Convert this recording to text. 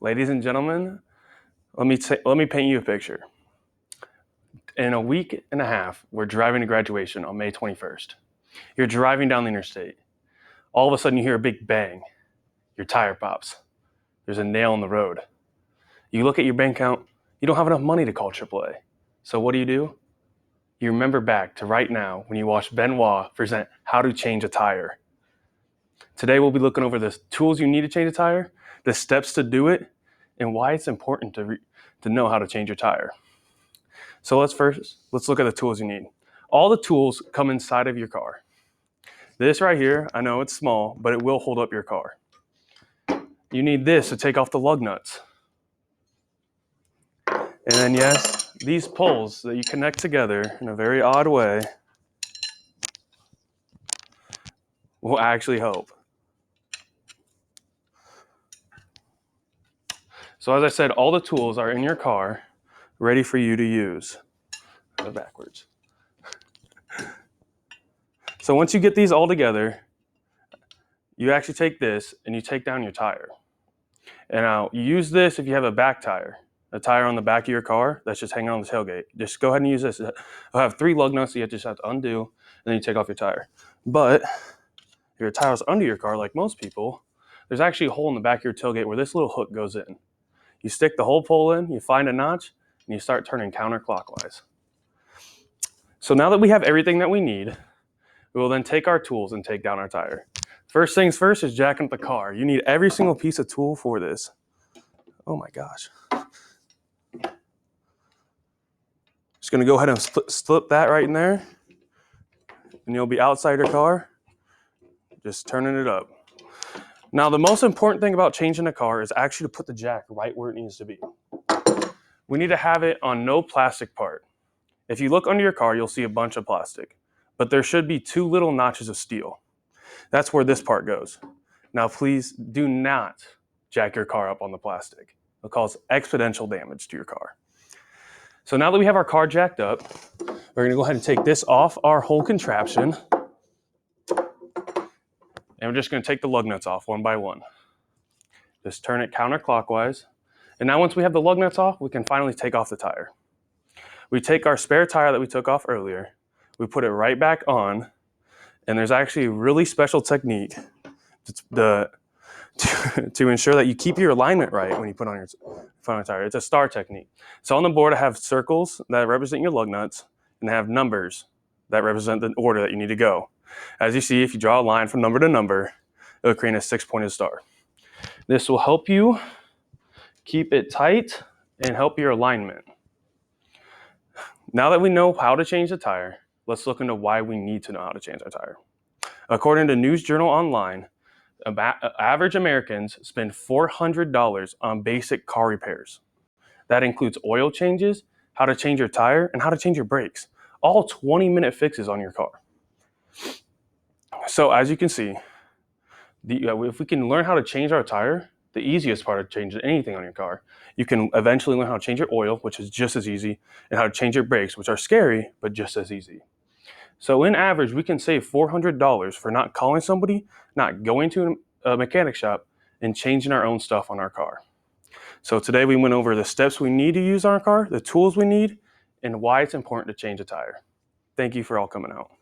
Ladies and gentlemen, let me paint you a picture. In a week and a half, we're driving to graduation on May 21st. You're driving down the interstate. All of a sudden you hear a big bang. Your tire pops. There's a nail in the road. You look at your bank account, you don't have enough money to call AAA. So what do? You remember back to right now when you watched Waugh present how to change a tire. Today we'll be looking over the tools you need to change a tire, the steps to do it, and why it's important to know how to change your tire. So let's look at the tools you need. All the tools come inside of your car. This right here, I know it's small, but it will hold up your car. You need this to take off the lug nuts. And then yes, these poles that you connect together in a very odd way will actually help. So as I said, all the tools are in your car, ready for you to use. Go backwards. So once you get these all together, you actually take this and you take down your tire. And now you use this if you have a back tire, a tire on the back of your car that's just hanging on the tailgate. Just go ahead and use this. It'll have 3 lug nuts that you just have to undo, and then you take off your tire. But if your tire's under your car, like most people, there's actually a hole in the back of your tailgate where this little hook goes in. You stick the whole pole in, you find a notch, and you start turning counterclockwise. So now that we have everything that we need, we will then take our tools and take down our tire. First things first is jacking up the car. You need every single piece of tool for this. Oh my gosh. Just gonna go ahead and slip that right in there, and you'll be outside your car, just turning it up. Now, the most important thing about changing a car is actually to put the jack right where it needs to be. We need to have it on no plastic part. If you look under your car, you'll see a bunch of plastic, but there should be 2 little notches of steel. That's where this part goes. Now, please do not jack your car up on the plastic. It'll cause exponential damage to your car. So now that we have our car jacked up, we're gonna go ahead and take this off our whole contraption. And we're just gonna take the lug nuts off one by one. Just turn it counterclockwise. And now once we have the lug nuts off, we can finally take off the tire. We take our spare tire that we took off earlier, we put it right back on, and there's actually a really special technique to ensure that you keep your alignment right when you put on your tire. It's a star technique. So on the board I have circles that represent your lug nuts, and I have numbers that represent the order that you need to go. As you see, if you draw a line from number to number, it will create a 6-pointed star. This will help you keep it tight and help your alignment. Now that we know how to change the tire, let's look into why we need to know how to change our tire. According to News Journal Online, average Americans spend $400 on basic car repairs. That includes oil changes, how to change your tire, and how to change your brakes. All 20-minute fixes on your car. So as you can see, if we can learn how to change our tire, the easiest part of changing anything on your car, you can eventually learn how to change your oil, which is just as easy, and how to change your brakes, which are scary, but just as easy. So in average, we can save $400 for not calling somebody, not going to a mechanic shop, and changing our own stuff on our car. So today we went over the steps we need to use on our car, the tools we need, and why it's important to change a tire. Thank you for all coming out.